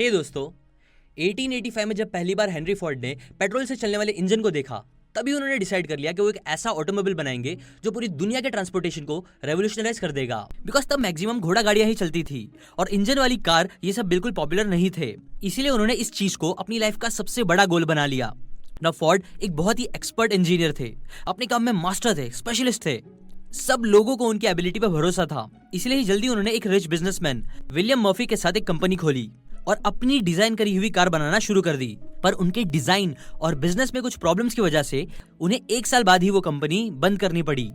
हे दोस्तों, 1885 में जब पहली बार हेनरी फोर्ड ने पेट्रोल से चलने वाले इंजन को देखा, तभी उन्होंने डिसाइड कर लिया कि वो एक ऐसा ऑटोमोबाइल बनाएंगे जो पूरी दुनिया के ट्रांसपोर्टेशन को रेवोल्यूशनराइज कर देगा। बिकॉज तब मैक्सिमम घोड़ा गाड़ियां ही चलती थी और इंजन वाली कार ये सब बिल्कुल पॉपुलर नहीं थे। इसीलिए उन्होंने इस चीज को अपनी लाइफ का सबसे बड़ा गोल बना लिया। ना फोर्ड एक बहुत ही एक्सपर्ट इंजीनियर थे, अपने काम में मास्टर थे, स्पेशलिस्ट थे। सब लोगों को उनकी एबिलिटी पर भरोसा था। इसलिए ही जल्दी उन्होंने एक रिच बिजनेसमैन विलियम मर्फी के साथ एक कंपनी खोली और अपनी डिजाइन करी हुई कार बनाना शुरू कर दी। पर उनके डिजाइन और बिजनेस में कुछ प्रॉब्लम्स की वजह से उन्हें 1 साल बाद ही वो कंपनी बंद करनी पड़ी।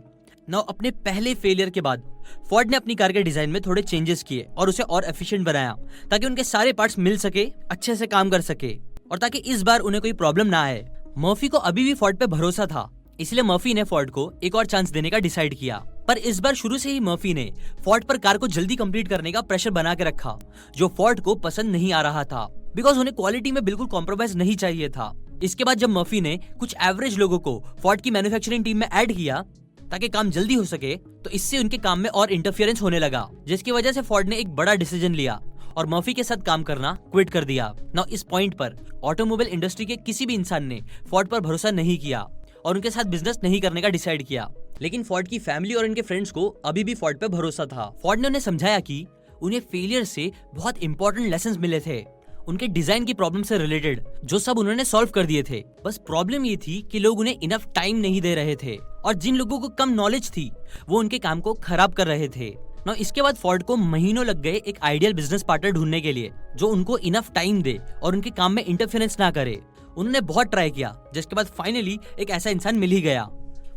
नाउ अपने पहले फेलियर के बाद फोर्ड ने अपनी कार के डिजाइन में थोड़े चेंजेस किए और उसे और एफिशिएंट बनाया ताकि उनके सारे पार्ट्स मिल सके, अच्छे से काम कर सके और ताकि इस बार उन्हें कोई प्रॉब्लम ना आए। मर्फी को अभी भी फोर्ड पे भरोसा था, इसलिए मर्फी ने फोर्ड को एक और चांस देने का डिसाइड किया। पर इस बार शुरू से ही मर्फी ने फोर्ड पर कार को जल्दी कंप्लीट करने का प्रेशर बना के रखा, जो फोर्ड को पसंद नहीं आ रहा था। बिकॉज उन्हें क्वालिटी में बिल्कुल कॉम्प्रोमाइज नहीं चाहिए था। इसके बाद जब मर्फी ने कुछ एवरेज लोगों को फोर्ड की मैन्युफैक्चरिंग टीम में ऐड किया ताकि काम जल्दी हो सके, तो इससे उनके काम में और इंटरफियरेंस होने लगा, जिसकी वजह से फोर्ड ने एक बड़ा डिसीजन लिया और मर्फी के साथ काम करना क्विट कर दिया। नाउ इस पॉइंट पर ऑटोमोबाइल इंडस्ट्री के किसी भी इंसान ने फोर्ड पर भरोसा नहीं किया और उनके साथ बिजनेस नहीं करने का डिसाइड किया। लेकिन फोर्ड की फैमिली और उनके फ्रेंड्स को अभी भी फोर्ड पे भरोसा था। फोर्ड ने उन्हें समझाया कि उन्हें फेलियर से बहुत इंपॉर्टेंट लेसन्स मिले थे, उनके डिजाइन की प्रॉब्लम से रिलेटेड, जो सब उन्होंने सॉल्व कर दिए थे। बस प्रॉब्लम ये थी कि लोग उन्हें इनफ टाइम नहीं दे रहे थे और जिन लोगों को कम नॉलेज थी वो उनके काम को खराब कर रहे थे। ना इसके बाद फोर्ड को महीनों लग गए एक आइडियल बिजनेस पार्टनर ढूंढने के लिए जो उनको इनफ टाइम दे और उनके काम में इंटरफेरेंस ना करे। उन्होंने बहुत ट्राई किया, जिसके बाद फाइनली एक ऐसा इंसान मिल ही गया।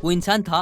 वो इंसान था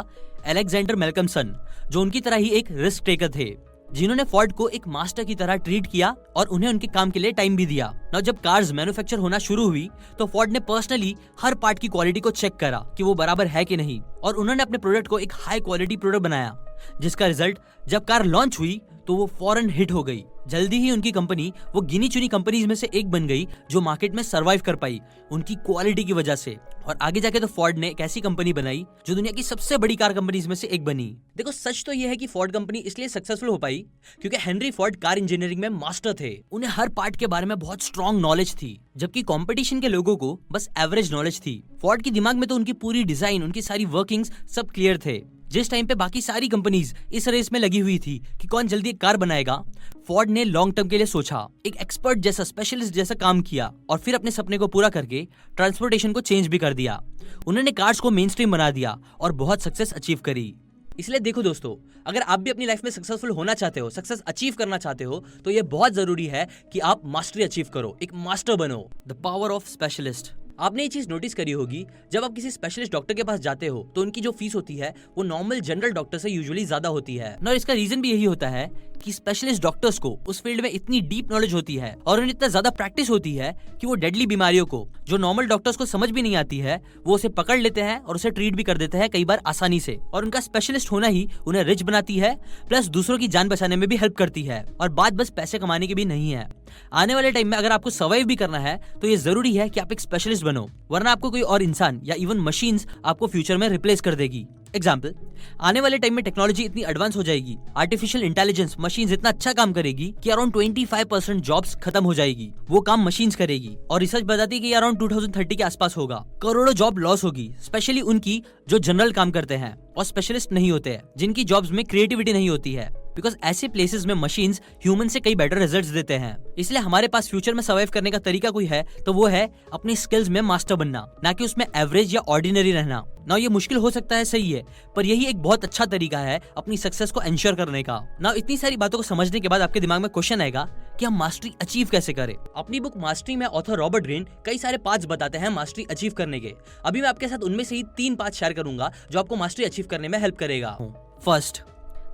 अलेक्जेंडर मेल्कमसन, जो उनकी तरह ही एक रिस्क टेकर थे, जिन्होंने फोर्ड को एक मास्टर की तरह ट्रीट किया और उन्हें उनके काम के लिए टाइम भी दिया। ना जब कार्स मैन्युफैक्चर होना शुरू हुई तो फोर्ड ने पर्सनली हर पार्ट की क्वालिटी को चेक करा कि वो बराबर है कि नहीं, और उन्होंने अपने प्रोडक्ट को एक हाई क्वालिटी प्रोडक्ट बनाया, जिसका रिजल्ट जब कार लॉन्च हुई तो वो फौरन हिट हो गई। जल्दी ही उनकी कंपनी वो गिनी चुनी कंपनीज में से एक बन गई जो मार्केट में सरवाइव कर पाई उनकी क्वालिटी की वजह से। और आगे जाके तो फोर्ड ने एक ऐसी कंपनी बनाई जो दुनिया की सबसे बड़ी कार कंपनीज में से एक बनी। देखो, सच तो ये है कि फोर्ड कंपनी इसलिए सक्सेसफुल हो पाई क्योंकि हेनरी फोर्ड कार इंजीनियरिंग में मास्टर थे। उन्हें हर पार्ट के बारे में बहुत स्ट्रॉन्ग नॉलेज थी, जबकि कंपटीशन के लोगों को बस एवरेज नॉलेज थी। फोर्ड के दिमाग में तो उनकी पूरी डिजाइन, उनकी सारी वर्किंग्स सब क्लियर थे। जिस टाइम पे बाकी सारी कंपनीज इस रेस में लगी हुई थी कि कौन जल्दी एक कार बनाएगा, फोर्ड ने लॉन्ग टर्म के लिए सोचा, एक एक्सपर्ट जैसा, स्पेशलिस्ट जैसा काम किया और फिर अपने सपने को पूरा करके ट्रांसपोर्टेशन को चेंज भी कर दिया। उन्होंने कार्स को मेन स्ट्रीम बना दिया और बहुत सक्सेस अचीव करी। इसलिए देखो दोस्तों, अगर आप भी अपनी लाइफ में सक्सेसफुल होना चाहते हो, सक्सेस अचीव करना चाहते हो, तो ये बहुत जरूरी है कि आप मास्टरी अचीव करो, एक मास्टर बनो। The power of specialist. आपने ये चीज नोटिस करी होगी, जब आप किसी स्पेशलिस्ट डॉक्टर के पास जाते हो तो उनकी जो फीस होती है वो नॉर्मल जनरल डॉक्टर से यूजुअली ज्यादा होती है। और इसका रीजन भी यही होता है कि स्पेशलिस्ट डॉक्टर्स को उस फील्ड में इतनी डीप नॉलेज होती है और उन्हें इतना ज्यादा प्रैक्टिस होती है कि वो डेडली बीमारियों को, जो नॉर्मल डॉक्टर्स को समझ भी नहीं आती है, वो उसे पकड़ लेते हैं और उसे ट्रीट भी कर देते हैं, कई बार आसानी से। और उनका स्पेशलिस्ट होना ही उन्हें रिच बनाती है, प्लस दूसरों की जान बचाने में भी हेल्प करती है। और बात बस पैसे कमाने की भी नहीं है। आने वाले टाइम में अगर आपको सर्वाइव भी करना है तो ये जरूरी है कि आप एक स्पेशलिस्ट बनो, वरना आपको कोई और इंसान या इवन मशीन्स आपको फ्यूचर में रिप्लेस कर देगी। एग्जाम्पल, आने वाले टाइम में टेक्नोलॉजी इतनी एडवांस हो जाएगी, आर्टिफिशियल इंटेलिजेंस, मशीन्स इतना अच्छा काम करेगी कि अराउंड 25% जॉब्स खत्म हो जाएगी, वो काम मशीन्स करेगी। और रिसर्च बताती है कि अराउंड 2030 के आसपास होगा। करोड़ों जॉब लॉस होगी, स्पेशली उनकी जो जनरल काम करते हैं और स्पेशलिस्ट नहीं होते हैं, जिनकी जॉब्स में क्रिएटिविटी नहीं होती है। बिकॉज ऐसे प्लेसेस में मशीन्स ह्यूमन से कई बेटर रिजल्ट्स देते हैं। इसलिए हमारे पास फ्यूचर में सर्वाइव करने का तरीका कोई है तो वो है अपनी स्किल्स में मास्टर बनना, ना कि उसमें एवरेज या ऑर्डिनरी रहना। ना ये मुश्किल हो सकता है, सही है, पर यही एक बहुत अच्छा तरीका है अपनी सक्सेस को एंश्योर करने का। ना इतनी सारी बातों को समझने के बाद आपके दिमाग में क्वेश्चन आएगा कि हम मास्टरी अचीव कैसे करें। अपनी बुक मास्टरी में ऑथर रॉबर्ट ग्रीन कई सारे पार्ट्स बताते हैं मास्टरी अचीव करने के। अभी मैं आपके साथ उनमें से ही 3 पार्ट शेयर करूंगा जो आपको मास्टरी अचीव करने में हेल्प करेगा। First,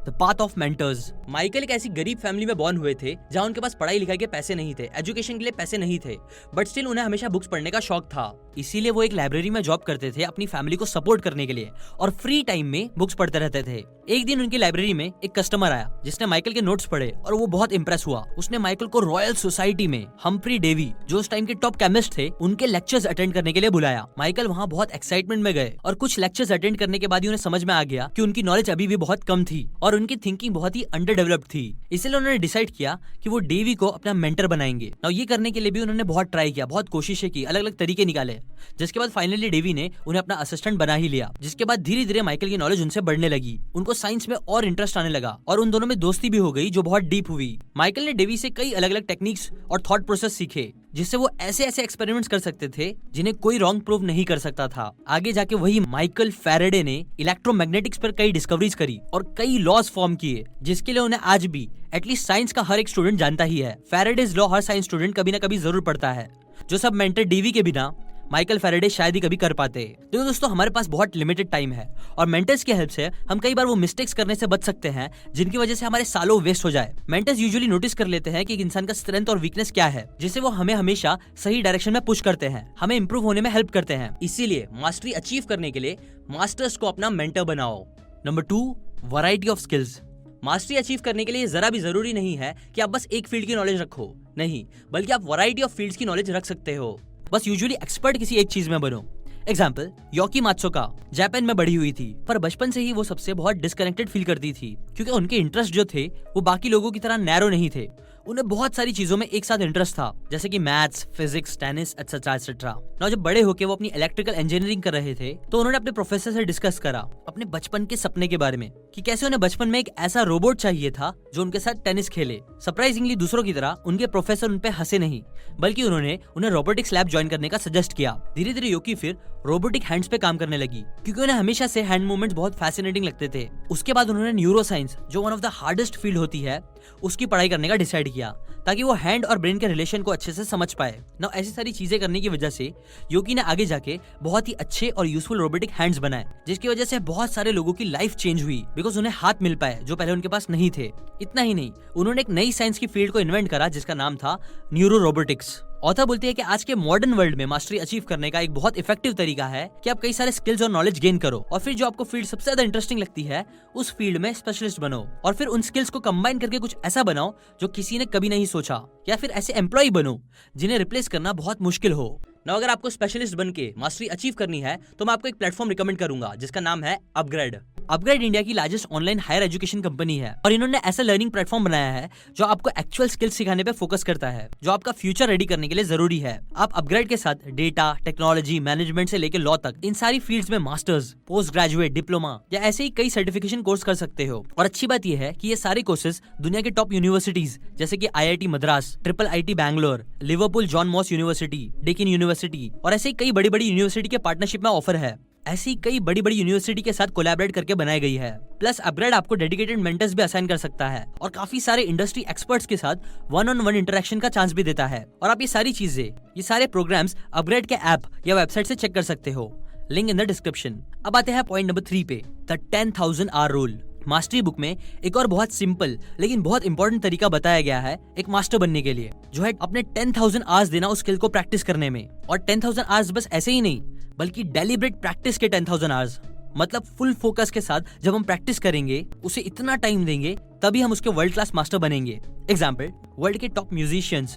the path of mentors. Michael एक ऐसी गरीब फैमिली में बॉर्न हुए थे जहां उनके पास पढ़ाई लिखाई के पैसे नहीं थे, एजुकेशन के लिए पैसे नहीं थे, बट स्टिल उन्हें हमेशा बुक्स पढ़ने का शौक था। इसीलिए वो एक लाइब्रेरी में जॉब करते थे अपनी फैमिली को सपोर्ट करने के लिए और फ्री टाइम में बुक्स पढ़ते रहते थे। एक दिन उनकी लाइब्रेरी में एक कस्टमर आया जिसने माइकल के नोट्स पढ़े और वो बहुत इंप्रेस हुआ। उसने माइकल को रॉयल सोसाइटी में हम्फ्री डेवी, जो उस टाइम के टॉप केमिस्ट थे, उनके लेक्चर्स अटेंड करने के लिए बुलाया। माइकल वहाँ बहुत एक्साइटमेंट में गए और कुछ लेक्चर्स अटेंड करने के बाद ही उन्हें समझ में आ गया कि उनकी नॉलेज अभी भी बहुत कम थी और और उनकी थिंकिंग बहुत ही अंडर डेवलप्ड थी। इसलिए उन्होंने डिसाइड किया कि वो डेवी को अपना मेंटर बनाएंगे। और ये करने के लिए भी उन्होंने बहुत ट्राई किया, बहुत कोशिशें की, अलग अलग तरीके निकाले, जिसके बाद फाइनली डेवी ने उन्हें अपना असिस्टेंट बना ही लिया। जिसके बाद धीरे धीरे माइकल की नॉलेज उनसे बढ़ने लगी, उनको साइंस में और इंटरेस्ट आने लगा और उन दोनों में दोस्ती भी हो गई जो बहुत डीप हुई। माइकल ने डेवी से कई अलग अलग टेक्निक्स और थॉट प्रोसेस सीखे, जिससे वो ऐसे ऐसे एक्सपेरिमेंट्स कर सकते थे जिन्हें कोई रॉन्ग प्रूव नहीं कर सकता था। आगे जाके वही माइकल फैराडे ने इलेक्ट्रोमैग्नेटिक्स पर कई डिस्कवरीज करी और कई लॉज फॉर्म किए, जिसके लिए उन्हें आज भी एटलीस्ट साइंस का हर एक स्टूडेंट जानता ही है। फैराडेज लॉ हर साइंस स्टूडेंट कभी ना कभी जरूर पढ़ता है, जो सब मेंटर डेवी के बिना माइकल फैराडे शायद ही कभी कर पाते। तो दोस्तों, हमारे पास बहुत लिमिटेड टाइम है और मेंटर्स की हेल्प से हम कई बार वो मिस्टेक्स करने से बच सकते हैं जिनकी वजह से हमारे सालों वेस्ट हो जाए। मेंटर्स यूजुअली नोटिस कर लेते हैं कि एक इंसान का स्ट्रेंथ और वीकनेस क्या है, जिससे वो हमें हमेशा सही डायरेक्शन में पुश करते हैं, हमें इंप्रूव होने में हेल्प करते हैं। इसीलिए मास्टरी अचीव करने के लिए मास्टर्स को अपना मेंटर बनाओ। Number 2, variety of skills. Mastery achieve करने के लिए जरा भी जरूरी नहीं है कि आप बस एक फील्ड की नॉलेज रखो, नहीं, बल्कि आप वैरायटी ऑफ फील्ड्स की नॉलेज रख सकते हो। बस यूजुअली एक्सपर्ट किसी एक चीज में बनो। एग्जाम्पल, योकी मात्सुका जापान में बढ़ी हुई थी, पर बचपन से ही वो सबसे बहुत डिस्कनेक्टेड फील करती थी, क्योंकि उनके इंटरेस्ट जो थे वो बाकी लोगों की तरह नैरो नहीं थे। उन्हें बहुत सारी चीजों में एक साथ इंटरेस्ट था, जैसे कि maths, physics, tennis, etcetera etcetera. ना जब बड़े होके वो अपनी इलेक्ट्रिकल इंजीनियरिंग कर रहे थे, तो उन्होंने अपने प्रोफेसर से डिस्कस करा अपने बचपन के सपने के बारे में, कि कैसे उन्हें बचपन में एक ऐसा रोबोट चाहिए था जो उनके साथ टेनिस खेले। सरप्राइजिंगली दूसरों की तरह उनके प्रोफेसर उन पे हंसे नहीं, बल्कि उन्होंने उन्हें रोबोटिक्स लैब ज्वाइन करने का सजेस्ट किया। धीरे धीरे योकी फिर रोबोटिक हैंड्स पे काम करने लगी, क्योंकि उन्हें हमेशा से हैंड मूवमेंट्स बहुत फैसिनेटिंग लगते थे। उसके बाद उन्होंने न्यूरो साइंस, जो one of the hardest field होती है, उसकी पढ़ाई करने का डिसाइड किया, ताकि वो हैंड और ब्रेन के रिलेशन को अच्छे से समझ पाए। ना ऐसी सारी चीजें करने की वजह से योकी ने आगे जाके बहुत ही अच्छे और यूजफुल रोबोटिक हैंड्स बनाए, जिसकी वजह से बहुत सारे लोगों की लाइफ चेंज हुई, बिकॉज उन्हें हाथ मिल पाए जो पहले उनके पास नहीं थे। इतना ही नहीं, उन्होंने एक नई साइंस की फील्ड को इन्वेंट करा जिसका नाम था न्यूरो रोबोटिक्स। ऑथर बोलती है कि आज के मॉडर्न वर्ल्ड में मास्टरी अचीव करने का एक बहुत इफेक्टिव तरीका है कि आप कई सारे स्किल्स और नॉलेज गेन करो, और फिर जो आपको फील्ड सबसे ज्यादा इंटरेस्टिंग लगती है उस फील्ड में स्पेशलिस्ट बनो, और फिर उन स्किल्स को कंबाइन करके कुछ ऐसा बनाओ जो किसी ने कभी नहीं सोचा, या फिर ऐसे एम्प्लॉय बनो जिन्हें रिप्लेस करना बहुत मुश्किल हो। ना अगर आपको स्पेशलिस्ट बन के मास्टरी अचीव करनी है तो मैं आपको एक प्लेटफॉर्म रिकमेंड करूंगा जिसका नाम है अपग्रेड। अपग्रेड इंडिया की largest online higher education company है, और इन्होंने ऐसा लर्निंग प्लेटफॉर्म बनाया है जो आपको एक्चुअल स्किल्स सिखाने पे फोकस करता है, जो आपका फ्यूचर रेडी करने के लिए जरूरी है। आप अपग्रेड के साथ डेटा, टेक्नोलॉजी, मैनेजमेंट से लेकर लॉ तक इन सारी फील्ड्स में मास्टर्स, पोस्ट ग्रेजुएट, डिप्लोमा या ऐसे ही कई सर्टिफिकेशन कोर्स कर सकते हो। और अच्छी बात यह है कि ये सारे कोर्सेज दुनिया के टॉप यूनिवर्सिटीज जैसे कि IIT Madras, IIIT Bangalore, Liverpool John Moores University, Deakin University और ऐसे कई बड़ी बड़ी यूनिवर्सिटी के पार्टनरशिप में ऑफर है। ऐसी कई बड़ी बड़ी यूनिवर्सिटी के साथ कोलैबोरेट करके बनाई गई है। प्लस अपग्रेड आपको डेडिकेटेड मेंटर्स भी असाइन कर सकता है और काफी सारे इंडस्ट्री एक्सपर्ट्स के साथ वन-ऑन-वन इंटरेक्शन का चांस भी देता है। और आप ये सारी चीजें, ये सारे प्रोग्राम्स अपग्रेड के ऐप या वेबसाइट से चेक कर सकते हो, लिंक इन द डिस्क्रिप्शन। अब आते हैं पॉइंट नंबर 3 पे, the 10,000 hour rule. Mastery book में एक और बहुत सिंपल लेकिन बहुत इंपॉर्टेंट तरीका बताया गया है एक मास्टर बनने के लिए, जो है अपने 10,000 आवर्स देना उस स्किल को प्रैक्टिस करने में। और 10,000 आवर्स बस ऐसे ही नहीं, बल्कि डेलिब्रेट प्रैक्टिस के 10,000 आवर्स, मतलब फुल फोकस के साथ जब हम प्रैक्टिस करेंगे, उसे इतना टाइम देंगे, तभी हम उसके वर्ल्ड क्लास मास्टर बनेंगे। एग्जाम्पल, वर्ल्ड के टॉप म्यूजिशियंस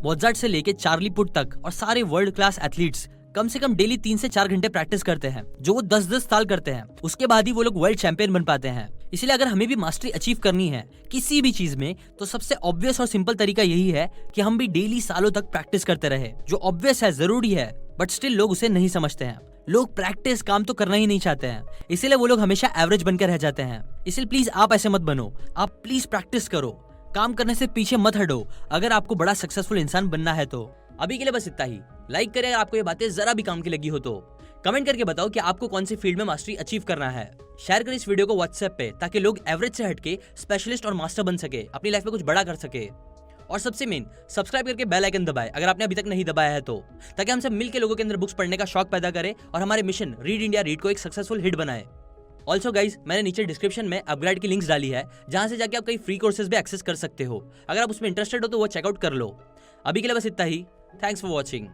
मोजार्ट से लेके चार्ली पुट तक और सारे वर्ल्ड क्लास एथलीट्स कम से कम डेली 3 से 4 घंटे प्रैक्टिस करते हैं, जो वो 10-10 साल करते हैं। उसके बाद ही वो लोग वर्ल्ड चैंपियन बन पाते हैं। इसलिए अगर हमें भी मास्टरी अचीव करनी है किसी भी चीज में, तो सबसे ऑब्वियस और सिंपल तरीका यही है कि हम भी डेली सालों तक प्रैक्टिस करते रहे। जो ऑब्वियस है, जरूरी है, बट स्टिल लोग उसे नहीं समझते हैं। लोग प्रैक्टिस काम तो करना ही नहीं चाहते हैं, इसीलिए वो लोग हमेशा एवरेज बनकर रह जाते हैं। इसलिए प्लीज आप ऐसे मत बनो, आप प्लीज प्रैक्टिस करो, काम करने से पीछे मत हटो अगर आपको बड़ा सक्सेसफुल इंसान बनना है तो। अभी के लिए बस इतना ही। लाइक करें अगर आपको ये बातें जरा भी काम की लगी हो तो। कमेंट करके बताओ कि आपको कौन सी फील्ड में मास्टरी अचीव करना है। शेयर करें इस वीडियो को व्हाट्सएप पे, ताकि लोग एवरेज से हटके स्पेशलिस्ट और मास्टर बन सके, अपनी लाइफ में कुछ बड़ा कर सके। और सबसे मेन, सब्सक्राइब करके बेल आइकन दबाएं अगर आपने अभी तक नहीं दबाया है तो, ताकि हम सब मिलकर लोगों के अंदर बुक्स पढ़ने का शौक पैदा करें और हमारे मिशन रीड इंडिया रीड को एक सक्सेसफुल हिट बनाए। ऑल्सो गाइज, मैंने नीचे डिस्क्रिप्शन में अपग्रेड की लिंक्स डाली है, जहां से जाके आप कई फ्री कोर्सेज भी एक्सेस कर सकते हो। अगर आप उसमें इंटरेस्टेड हो तो वो चेकआउट कर लो। अभी के लिए बस इतना ही। Thanks for watching.